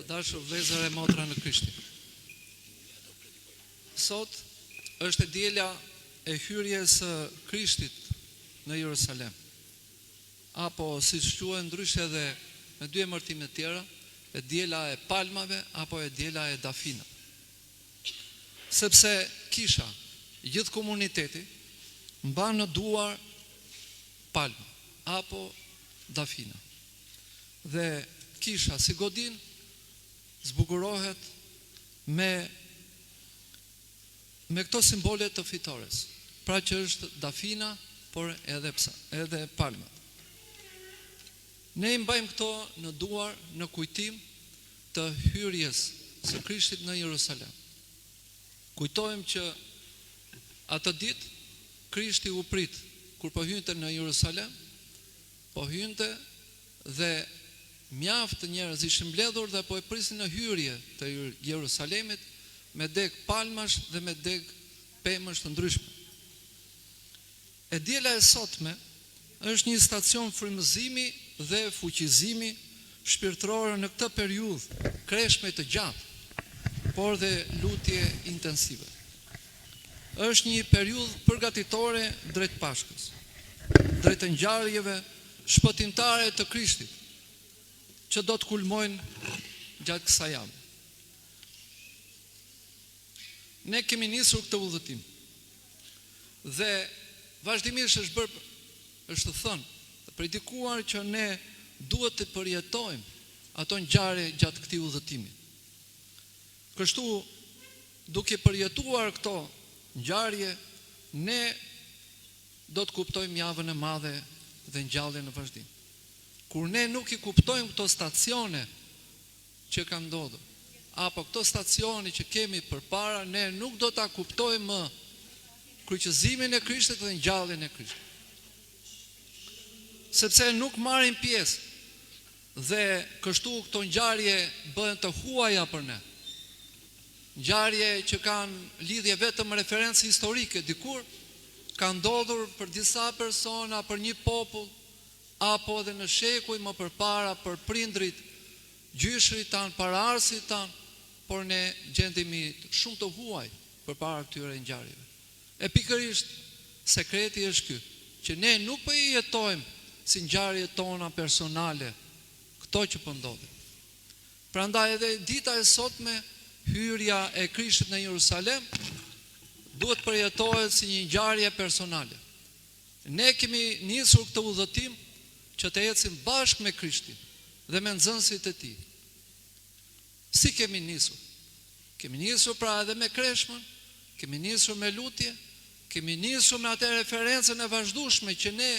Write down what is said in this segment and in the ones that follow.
Të dashur vëllezër e motra në Krisht. Sot është e diela e hyrjes së Krishtit në Jerusalem. Apo siç quhen ndryshe edhe me dy emërtime të tjera, e diela e palmave apo e diela e dafinave. Sepse kisha, gjithë komuniteti mban në duar palma apo dafina. Dhe kisha si godin zbukurohet me këto simbole të fitores. Pra që është dafina, por edhe palmat. Ne i mbajmë këto në duar në kujtim të hyrjes së Krishtit në Jerusalem. Kujtojmë që atë ditë Krishti u prit kur po hynte në Jerusalem, po hynte dhe mjaft njerëz ishin mbledhur dhe po e prisin në hyrje të Jerusalemit me deg palmash dhe me deg pemësh të ndryshme. E diela e sotme është një stacion frymëzimi dhe fuqizimi shpirtëror në këtë periudhë kreshme të gjatë, por dhe lutje intensive. Është një periudhë përgatitore drejt Pashkës, drejt ngjarjeve shpëtimtare të Krishtit, që do të kulmojnë gjatë kësaj jave. Ne kemi nisur këtë udhëtim dhe vazhdimisht është thënë dhe predikuar që ne duhet të përjetojmë ato ngjarje gjatë këtij udhëtimi. Kështu, duke përjetuar këto ngjarje, ne do të kuptojmë javën e madhe dhe ngjalljen në vazhdim. Kur ne nuk i kuptojmë këto stacione që kanë ndodhur, apo këto stacione që kemi përpara, ne nuk do ta kuptojmë më kryqëzimin e Krishtit dhe ngjalljen e Krishtit. Sepse nuk marrim pjesë dhe kështu këto ngjarje bëhen të huaja për ne. Ngjarje që kanë lidhje vetëm me referencë historike, dikur kanë ndodhur për disa persona, për një popull, apo edhe në shekuj më përpara për prindrit, gjyshrit tanë, paraarsit tanë, por ne gjendemi shumë të huaj përpara këtyre ngjarjeve. E pikërisht sekreti është ky, që ne nuk po i jetojmë si ngjarjet tona personale këto që po ndodhin. Prandaj edhe dita e sotme, hyrja e Krishtit në Jerusalem, duhet përjetohet si një ngjarje personale. Ne kemi nisur këtë udhëtim që të ecim bashkë me Krishtin dhe me nxënësit e tij. Si kemi nisur? Kemi nisur pra edhe me kreshmën, kemi nisur me lutje, kemi nisur me atë referencën e vazhdueshme që ne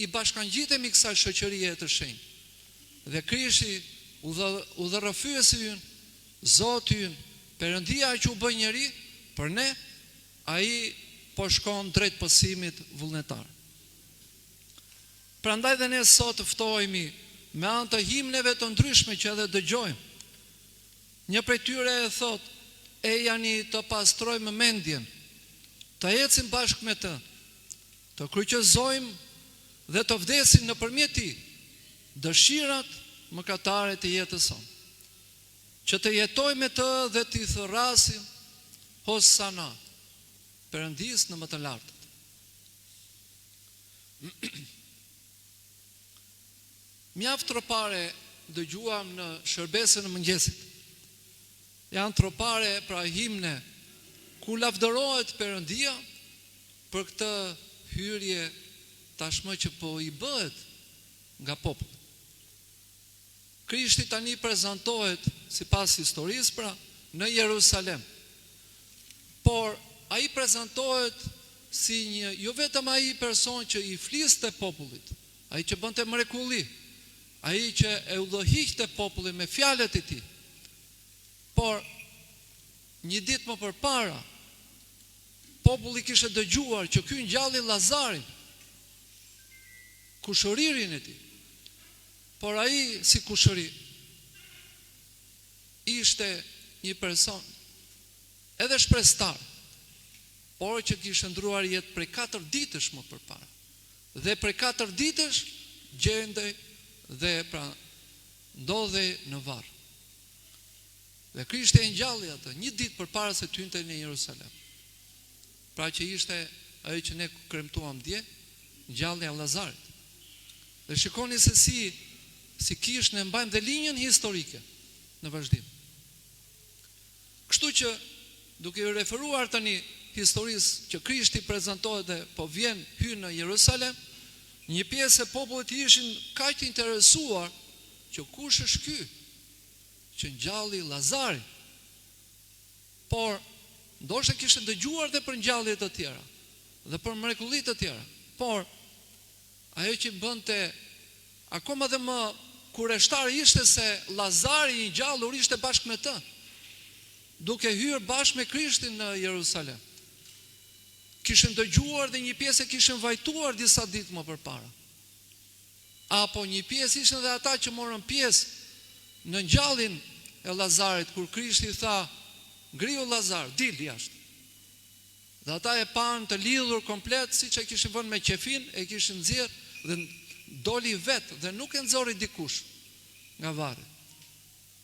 i bashkangjitemi kësaj shoqërie të shenjtë. Dhe Krishti, udhërrëfyesi ynë, Zoti ynë, Perëndia që u bë njeri për ne, ai po shkon drejt pësimit vullnetar. Prandaj dhe ne sot ftohemi me anë të himneve të ndryshme që edhe dëgjojmë. Një prej tyre e thot: "E jani të pastrojmë mendjen, të ecim bashkë me të, të kryqëzojmë dhe të vdesim nëpërmjet tij dëshirat mëkatare të jetës sonë, që të jetojmë me të dhe t'i thërrasim Hosana, Perëndis në më të lartët." Mjaft tropare dëgjuam në shërbesën e mëngjesit. Janë tropare pra himne ku lavdërohet Perëndia për këtë hyrje tashmë që po i bëhet nga populli. Krishti tani prezantohet sipas historisë pra në Jerusalem. Por ai prezantohet si një jo vetëm ai person që i fliste popullit, ai që bënte mrekulli, ai që e udhëhiqte popullin me fjalët e tij. Por një ditë më përpara, populli kishte dëgjuar që ky ngjalli Llazarin, kushëririn e tij. Por ai si kushëri ishte një person edhe shprestar, por që kishte ndruar jetë prej 4 ditësh më përpara. Dhe prej 4 ditësh gjendej dhe pra ndodhej në varr. Dhe Krishti e ngjalli atë një ditë përpara se të hynte në Jerusalem. Pra që ishte ajo që ne kremtuam dje, ngjallja e Llazarit. Dhe shikoni se si kish ne mbajmë dhe linjën historike në vazhdim. Kështu që duke u referuar tani historisë që Krishti prezantohet dhe po hyn në Jerusalem, një pjesë e popullit ishin kaq të interesuar që kush është ky që ngjalli Llazarin. Por ndoshta kishte dëgjuar dhe për ngjallje të tjera dhe për mrekulli të tjera. Por ajo që bënte akoma dhe më kureshtar ishte se Llazari i ngjallur ishte bashkë me të, duke hyrë bashkë me Krishtin në Jerusalem. Kishin dëgjuar dhe një pjesë e kishin vajtuar disa ditë më përpara. Apo një pjesë ishin dhe ata që morën pjesë në ngjalljen e Llazarit, kur Krishti tha, ngriu Llazar, dil jashtë. Dhe ata e panë të lidhur komplet, siç e kishin vënë me qefin, e kishin nxjerr dhe doli vetë dhe nuk e nxorri dikush nga varri.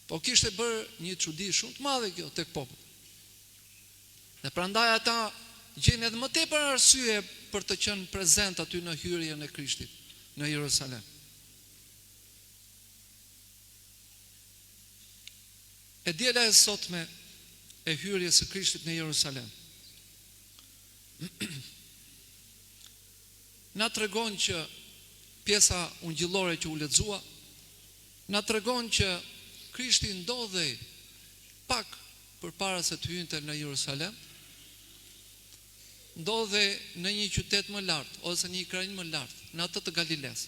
Po kishte bërë një çudi shumë të madhe kjo tek populli. Dhe prandaj ata gjenë edhe më tepër arsye për të qenë prezent aty në hyrjen e Krishtit në Jerusalem. E djela e sotme e hyrjes së Krishtit në Jerusalem na tregon që pjesa ungjillore që u lexua na tregon që Krishti ndodhej pak përpara se të hynte në Jerusalem, ndodhej në një qytet më lart ose një krain më lart, në atë të Galiles.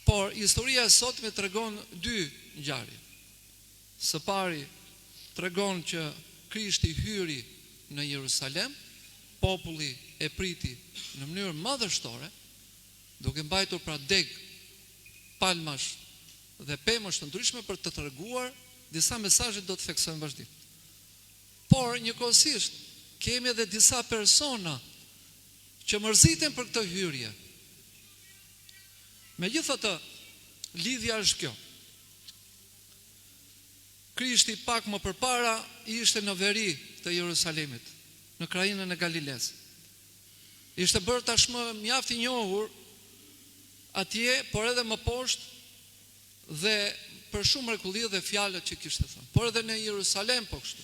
Por historia e sotme tregon dy ngjarje. Së pari tregon që Krishti hyri në Jerusalem, populli e priti në mënyrë madhështore, duke mbajtur pra deg, palmash dhe pemësh të ndryshme për të treguar disa mesazhe do të theksojmë vazhdim. Por njëkohësisht kemi edhe disa persona që mërziten për këtë hyrje. Megjithatë, lidhja është kjo. Krishti pak më përpara ishte në veri të Jerusalemit, në krainën e Galiles. Ishte bërë tashmë mjaft i njohur atje, por edhe më poshtë dhe për shumë mrekulli dhe fjalët që kishte thënë. Por edhe në Jerusalem po kështu.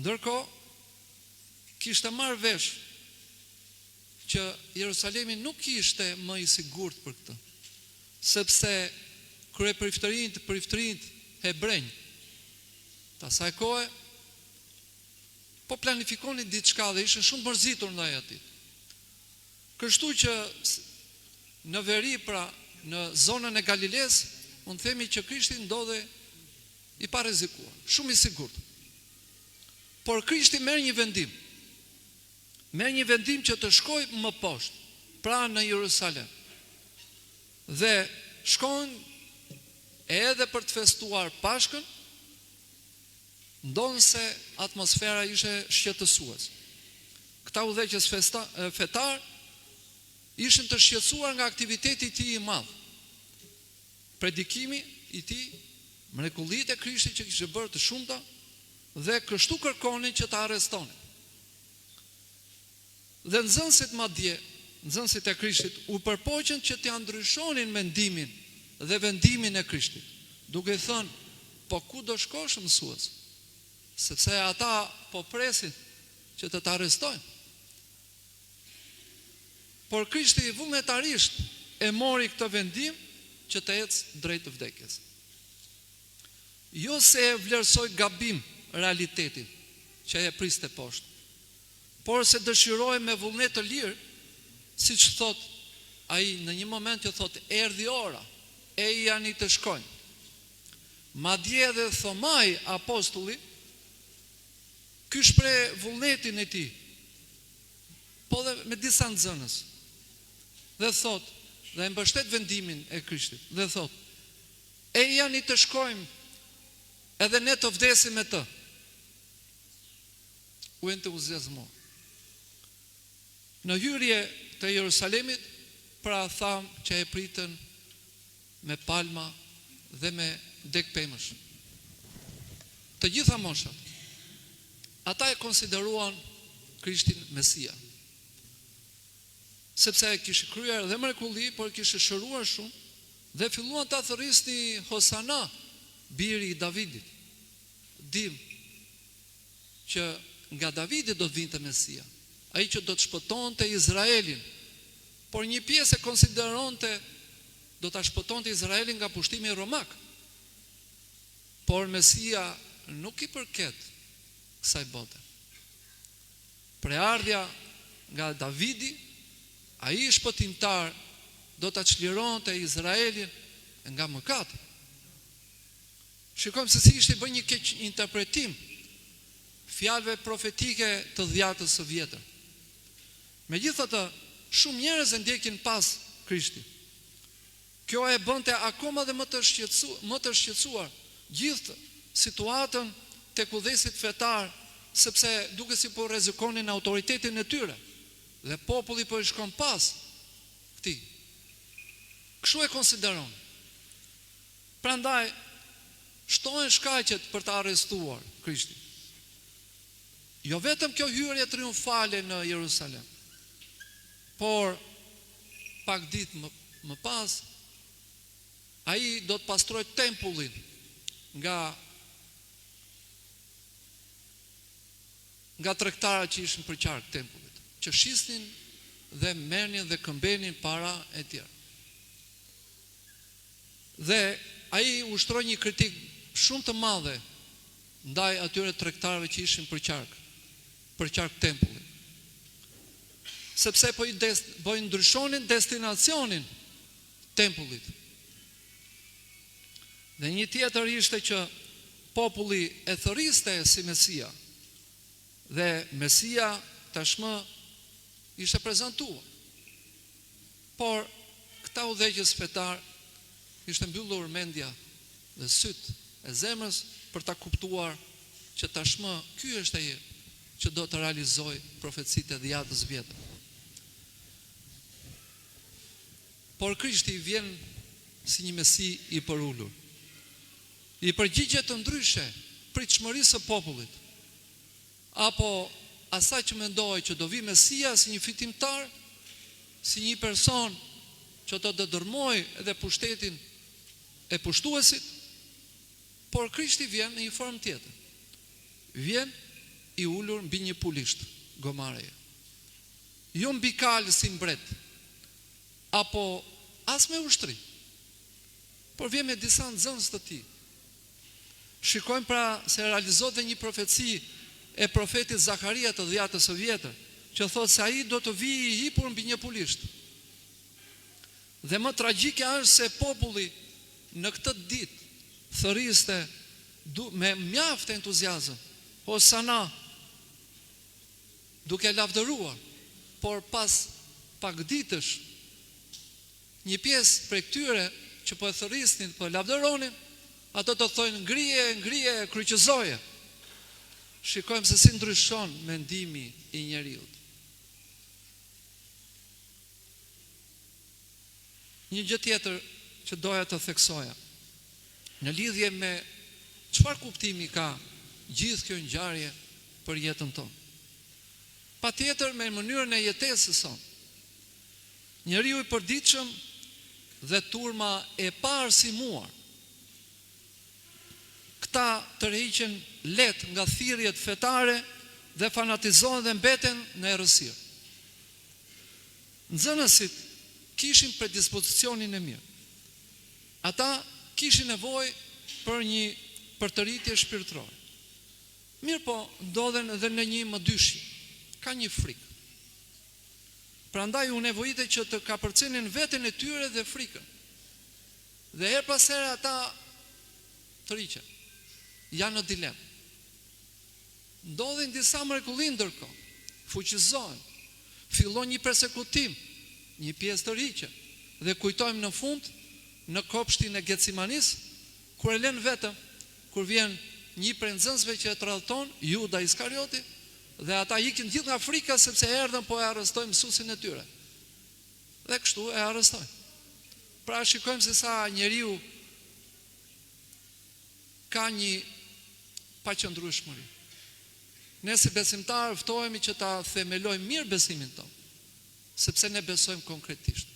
Ndërkohë, kishte marrë vesh që Jerusalemi nuk ishte më i sigurt për këtë, sepse kryepriftërinjt hebrenj të asaj kohe po planifikonin diçka dhe ishin shumë mërzitur ndaj atij. Kështu që në veri, pra në zonën e Galiles, mund themi që Krishti ndodhej i pa rrezikuar, shumë i sigurt. Por Krishti merr një vendim. Merr një vendim që të shkojë më poshtë, pra në Jerusalem. Dhe shkon edhe për të festuar Pashkën, ndonse atmosfera ishte shqetësuese. Këta udhëheqës fetar ishin të shqetësuar nga aktiviteti i tij i madh. Predikimi i tij, mrekullitë e Krishtit që kishte bërë të shumta dhe kështu kërkonin që ta arrestonin. Dhe nxënësit e Krishtit u përpoqën që t'ia ndryshonin mendimin dhe vendimin e Krishtit, duke thënë, po ku do shkosh mësues? Sepse ata po presin që të arrestojnë. Por Krishti vullnetarisht e mori këtë vendim që të ecë drejt të vdekjes. Jo se e vlerësoi gabim realitetin që e priste poshtë, por se dëshiroi me vullnet të lirë, siç thot ai në një moment që thot erdhi ora, e janë të shkojnë. Madje edhe Thomai apostulli, ky shpreh vullnetin e tij, po dhe me disa nxënës. Dhe thot, dhe e mbështet vendimin e Krishtit, dhe thot, e janë të shkojmë edhe ne të vdesim me të. U entuziazmoi. Në hyrje të Jerusalemit, pra tham që e pritën me palma dhe me deg pemësh. të gjitha moshat, ata e konsideruan Krishtin Mesia. Sepse kishte kryer dhe mrekulli, por kishte shëruar shumë, dhe filluan ta thërrisni Hosana, biri i Davidit. Dim që nga Davidi do të vinte Mesia, ai që do të shpëtonte Izraelin. Por një pjesë e konsideronte do ta shpëtonte Izraelin nga pushtimi romak. Por Mesia nuk i përket kësaj bote. Preardhja nga Davidi, ai shpëtimtar do ta çlironte Izraelin nga mëkati. Shikojmë se si ishte bërë një keq interpretim fjalëve profetike të dhjatës së vjetër. Megjithatë, shumë njerëz e ndjekin pas Krishtin. Kjo e bënte akoma dhe më të shqetësuar gjithë situatën tek udhëheqësit fetar, sepse duke si po rrezikonin autoritetin e tyre dhe populli po i shkon pas këtij. Kështu e konsideron. Prandaj shtohen shkaqet për të arrestuar Krishtin. Jo vetëm kjo hyrje triumfale në Jerusalem, por pak ditë më pas, ai do të pastrojë tempullin nga tregtarët që ishin për qark tempullit, që shisnin dhe merrnin dhe këmbenin para e tjerë. Dhe ai ushtroi një kritik shumë të madhe ndaj atyre tregtarëve që ishin për qark tempullit. Sepse po i ndryshonin destinacionin tempullit. Dhe një tjetër ishte që populli e thërriste si Mesia. Dhe Mesia tashmë ishte prezantuar. Por këta udhëheqës fetar ishte mbyllur mendja dhe syt e zemrës për ta kuptuar që tashmë ky është ai që do të realizojë profecitë e dhjatës vjetër. Por Krishti vjen si një Mesi i përulur. I përgjigjet të ndryshe pritshmërisë së popullit, apo asaj që mendoi që do vi Mesia si një fitimtar, si një person që do të dërmojë edhe pushtetin e pushtuesit, por Krishti vjen në një formë tjetër. Vjen i ulur mbi një pulisht gomareje. Jo mbi kalë si mbret, apo as me ushtri, por vjen me disa nxënës të tij. Shikojmë pra se realizohet dhe një profeci e profetit Zakaria të dhjatës së vjetër, që thotë se ai do të vijë i hipur mbi një pulisht. Dhe më tragjike është se populli në këtë ditë thërriste me mjaft entuziazëm Hosana, duke lavdëruar, por pas pak ditësh një pjesë prej këtyre që po e thërrisnin, po e lavdëronin, ato të thojnë ngrije, kryqëzoje. Shikojmë se si ndryshon mendimi i njeriut. Një gjë tjetër që doja të theksoja, në lidhje me çfarë kuptimi ka gjithë kjo ngjarje për jetën tonë. Patjetër me mënyrën e jetesës sonë. Njeriu i përditshëm dhe turma e parësimuar, këta tërhiqen lehtë nga thirrjet fetare dhe fanatizohen dhe mbeten në errësirë. Nxënësit kishin predispozicionin e mirë. Ata kishin nevojë për një përtëritje shpirtërore. Mirë po, ndodhen edhe në një mëdyshje. Ka një frikë. Prandaj u nevojite që të kapërcenin veten e tyre dhe frikën. Dhe her pas here ata tërhiqen. Janë në dilemë. Ndodhin disa mrekulli ndërkohë. Fuqizohen. Fillon një persekutim, një pjesë tërhiqen. Dhe kujtojmë në fund në kopshtin e Getsemanis, kur e lën vetëm, kur vjen një prej nxënësve që e tradhton, Juda Iskarioti, dhe ata ikin gjithë nga frika sepse erdhën po e arrestojnë mësuesin e tyre. Dhe kështu e arrestojnë. Pra shikojmë se sa njeriu ka një paqëndrueshmëri. Ne si besimtarë ftohemi që ta themelojmë mirë besimin tonë, sepse ne besojmë konkretisht.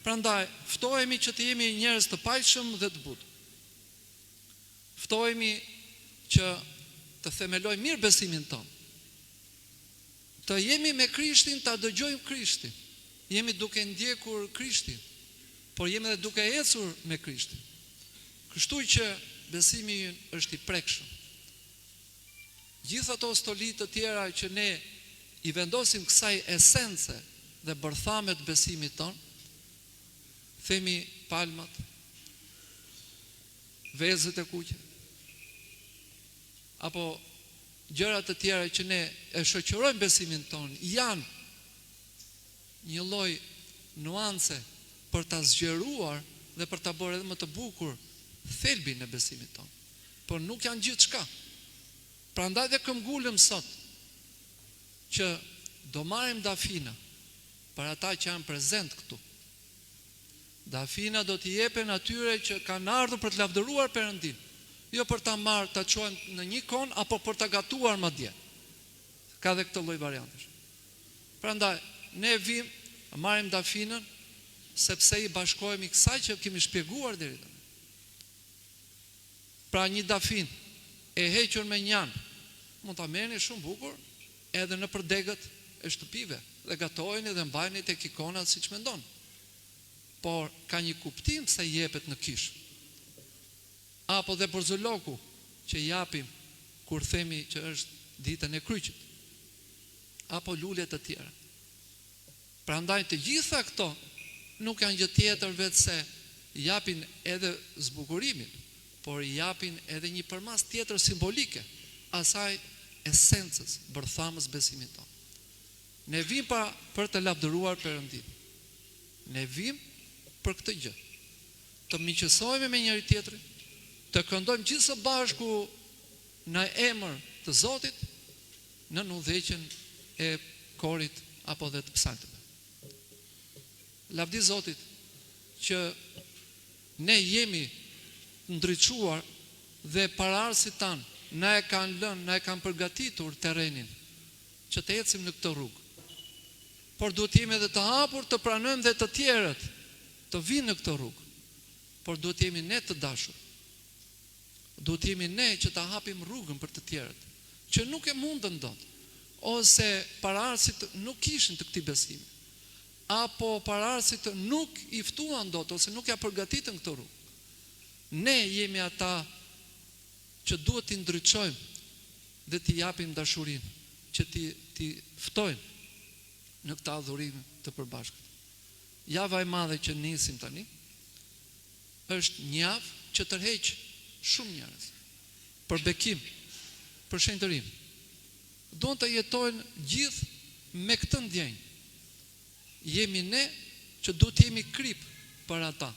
Prandaj, ftohemi që të jemi njerëz të paqshëm dhe të butë. Ftohemi që të themelojmë mirë besimin tonë. Të jemi me Krishtin, ta dëgjojmë Krishtin. Jemi duke ndjekur Krishtin, por jemi edhe duke ecur me Krishtin. Kështu që besimi ynë është i prekshëm. Gjithë ato stoli të tjera që ne i vendosim kësaj esence dhe bërthamet besimit ton, themi palmat, vezët e kuqe, apo gjërat të tjera që ne e shoqërojmë besimin ton, janë një lloj nuance për ta zgjeruar dhe për ta bërë edhe më të bukur thelbin e besimit ton. Por nuk janë gjithçka. Prandaj dhe këmbgulëm sot që do marrim dafina për ata që janë prezent këtu. Dafina do t'i jepen atyre që kanë ardhur për të lavdëruar Perëndin, jo për ta marrë, ta çojnë në një kon apo për ta gatuar madje. Ka dhe këtë lloj variantesh. Prandaj ne vim, marrim dafinën sepse i bashkohemi kësaj që kemi shpjeguar deri tani. Pra një dafin e hequr me njan, mund ta merrni shumë bukur edhe në përdegët e shtëpive dhe gatojeni dhe mbajeni tek ikonat siç mendon. Por ka një kuptim se jepet në kish. Apo dhe borxoloku që japim kur themi që është ditën e kryqit. Apo lule të tjera. Prandaj të gjitha këto nuk janë gjë tjetër vetë se japin edhe zbukurimin, por i japin edhe një përmas tjetër simbolike asaj esencës, bërthamës besimit tonë. Ne vim për të lavdëruar Perëndin. Ne vim për këtë gjë. Të miqësohemi me njëri tjetrin, të këndojmë gjithë së bashku në emër të Zotit, në udhëheqjen e korit apo dhe të psalmeve. Lavdi Zotit që ne jemi ndriçuar dhe paraardhësit tanë na e kanë lënë, na e kanë përgatitur terrenin që të ecim në këtë rrugë. Por duhet jemi edhe të hapur të pranojmë dhe të tjerët të vinë në këtë rrugë. Por duhet jemi ne të dashur. Duhet jemi ne që të hapim rrugën për të tjerët, që nuk e mundën dot, ose paraardhësit nuk kishin të këtij besimi, apo paraardhësit nuk i ftuan dot ose nuk ja përgatitën këtë rrugë. Ne jemi ata që duhet t'i ndriçojmë dhe t'i japim dashurinë, që t'i ftojmë në këtë adhurim të përbashkët. Java e madhe që nisim tani është një javë që tërheq shumë njerëz për bekim, për shenjtërim. Duan të jetojnë gjithë me këtë ndjenjë. Jemi ne që duhet të jemi krip për ata.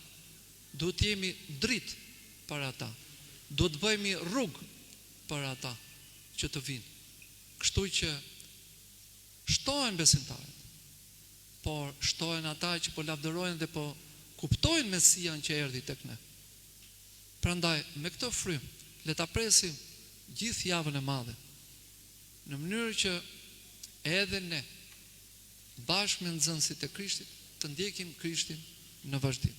Duhet të jemi dritë për ata. Duhet të bëjmë rrugë për ata që të vinë. Kështu që shtohen besimtarët, por shtohen ata që po lavdërojnë dhe po kuptojnë Mesian që erdhi tek ne. Prandaj, me këtë frymë, le ta presim gjithë javën e madhe, në mënyrë që edhe ne, bashkë me nxënësit e Krishtit, të ndjekim Krishtin në vazhdim.